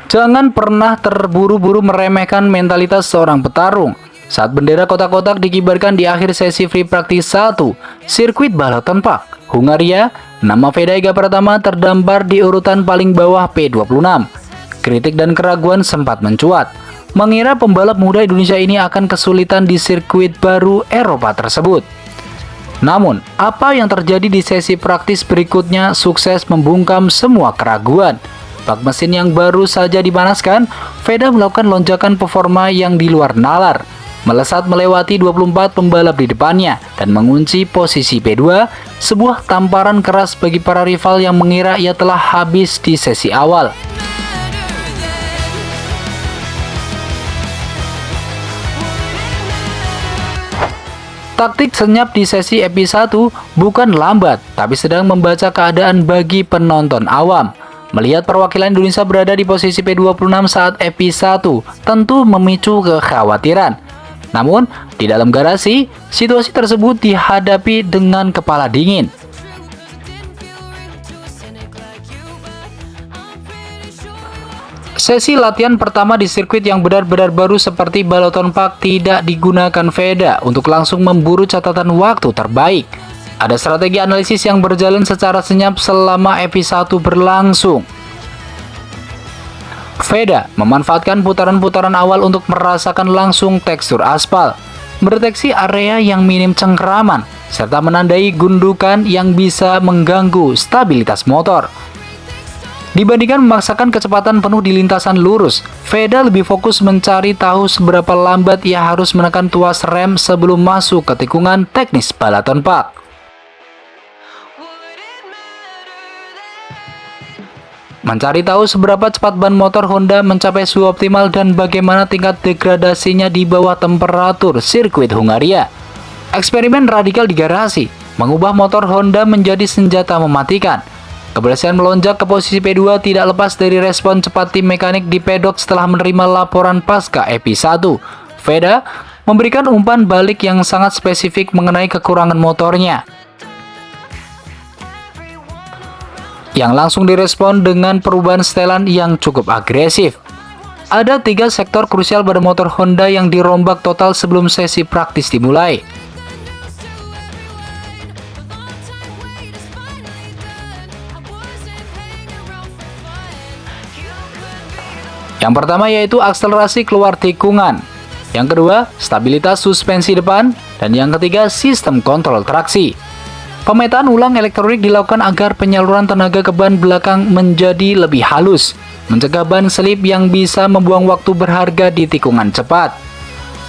Jangan pernah terburu-buru meremehkan mentalitas seorang petarung. Saat bendera kotak-kotak dikibarkan di akhir sesi free practice 1, sirkuit Balaton Park, Hungaria, nama Feda Ega Pratama terdampar di urutan paling bawah P26. Kritik dan keraguan sempat mencuat, mengira pembalap muda Indonesia ini akan kesulitan di sirkuit baru Eropa tersebut. Namun, apa yang terjadi di sesi praktis berikutnya sukses membungkam semua keraguan. Bak mesin yang baru saja dipanaskan, Feda melakukan lonjakan performa yang di luar nalar, melesat melewati 24 pembalap di depannya dan mengunci posisi P2, sebuah tamparan keras bagi para rival yang mengira ia telah habis di sesi awal. Taktik senyap di sesi EP1 bukan lambat, tapi sedang membaca keadaan bagi penonton awam. Melihat perwakilan Indonesia berada di posisi P26 saat EP1 tentu memicu kekhawatiran. Namun, di dalam garasi, situasi tersebut dihadapi dengan kepala dingin. Sesi latihan pertama di sirkuit yang benar-benar baru seperti Balaton Park tidak digunakan Feda untuk langsung memburu catatan waktu terbaik. Ada strategi analisis yang berjalan secara senyap selama EP1 berlangsung. Feda memanfaatkan putaran-putaran awal untuk merasakan langsung tekstur aspal, mendeteksi area yang minim cengkeraman, serta menandai gundukan yang bisa mengganggu stabilitas motor. Dibandingkan memaksakan kecepatan penuh di lintasan lurus, Feda lebih fokus mencari tahu seberapa lambat ia harus menekan tuas rem sebelum masuk ke tikungan teknis Balaton Park. Mencari tahu seberapa cepat ban motor Honda mencapai suhu optimal dan bagaimana tingkat degradasinya di bawah temperatur sirkuit Hungaria. Eksperimen radikal di garasi, mengubah motor Honda menjadi senjata mematikan. Keberhasilan melonjak ke posisi P2 tidak lepas dari respon cepat tim mekanik di pedok setelah menerima laporan pasca EP1. Feda memberikan umpan balik yang sangat spesifik mengenai kekurangan motornya, yang langsung direspon dengan perubahan setelan yang cukup agresif. Ada 3 sektor krusial pada motor Honda yang dirombak total sebelum sesi praktis dimulai. Yang pertama yaitu akselerasi keluar tikungan, yang kedua stabilitas suspensi depan, dan yang ketiga sistem kontrol traksi. Pemetaan ulang elektronik dilakukan agar penyaluran tenaga ke ban belakang menjadi lebih halus, mencegah ban selip yang bisa membuang waktu berharga di tikungan cepat.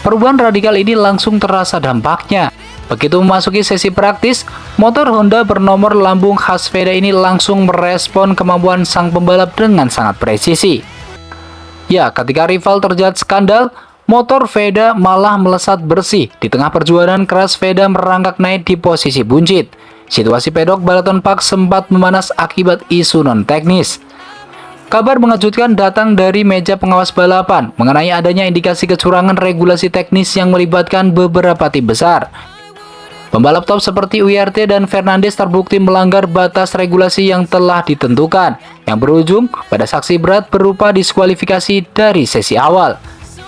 Perubahan radikal ini langsung terasa dampaknya. Begitu memasuki sesi praktis, motor Honda bernomor lambung khas Feda ini langsung merespon kemampuan sang pembalap dengan sangat presisi. Ya, ketika rival terjerat skandal, motor Feda malah melesat bersih. Di tengah perjuangan keras, Feda merangkak naik di posisi buncit. Situasi pedok Balaton Park sempat memanas akibat isu non-teknis. Kabar mengejutkan datang dari meja pengawas balapan mengenai adanya indikasi kecurangan regulasi teknis yang melibatkan beberapa tim besar. Pembalap top seperti URT dan Fernandes terbukti melanggar batas regulasi yang telah ditentukan, yang berujung pada sanksi berat berupa diskualifikasi dari sesi awal.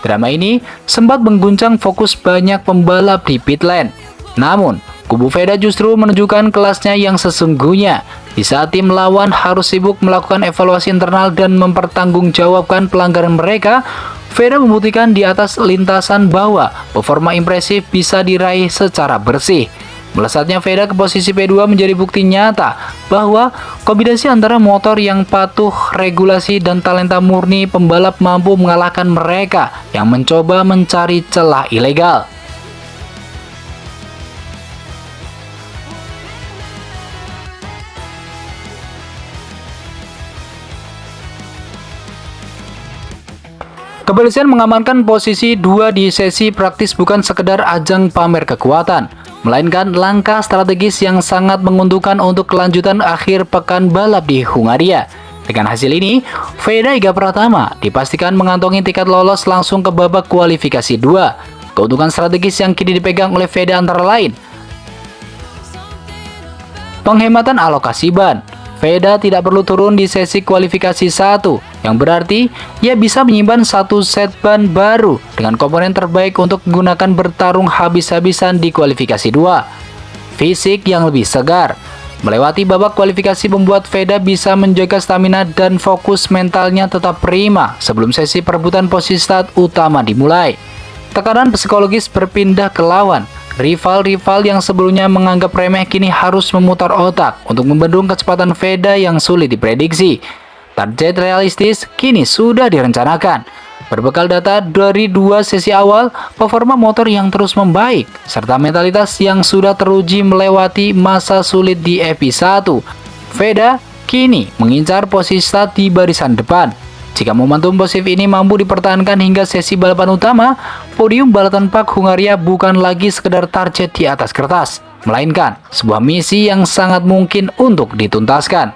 Drama ini sempat mengguncang fokus banyak pembalap di pit lane. Namun, kubu Feda justru menunjukkan kelasnya yang sesungguhnya. Di saat tim lawan harus sibuk melakukan evaluasi internal dan mempertanggungjawabkan pelanggaran mereka, Feda membuktikan di atas lintasan bahwa performa impresif bisa diraih secara bersih. Melesatnya Feda ke posisi P2 menjadi bukti nyata bahwa kombinasi antara motor yang patuh regulasi dan talenta murni pembalap mampu mengalahkan mereka yang mencoba mencari celah ilegal. Keberhasilan mengamankan posisi 2 di sesi praktis bukan sekedar ajang pamer kekuatan, melainkan langkah strategis yang sangat menguntungkan untuk kelanjutan akhir pekan balap di Hungaria. Dengan hasil ini, Feda Ega Pratama dipastikan mengantongi tiket lolos langsung ke babak kualifikasi 2. Keuntungan strategis yang kini dipegang oleh Feda antara lain: penghematan alokasi ban. Veda tidak perlu turun di sesi kualifikasi 1, yang berarti ia bisa menyimpan satu set ban baru dengan komponen terbaik untuk menggunakan bertarung habis-habisan di kualifikasi 2. Fisik yang lebih segar. Melewati babak kualifikasi membuat Veda bisa menjaga stamina dan fokus mentalnya tetap prima sebelum sesi perebutan posisi start utama dimulai. Tekanan psikologis berpindah ke lawan. Rival-rival yang sebelumnya menganggap remeh kini harus memutar otak untuk membendung kecepatan Veda yang sulit diprediksi. Target realistis kini sudah direncanakan. Berbekal data dari 2 sesi awal, performa motor yang terus membaik, serta mentalitas yang sudah teruji melewati masa sulit di FP1, Veda kini mengincar posisi start di barisan depan. Jika momentum positif ini mampu dipertahankan hingga sesi balapan utama, podium balapan Park Hungaria bukan lagi sekedar target di atas kertas, melainkan sebuah misi yang sangat mungkin untuk dituntaskan.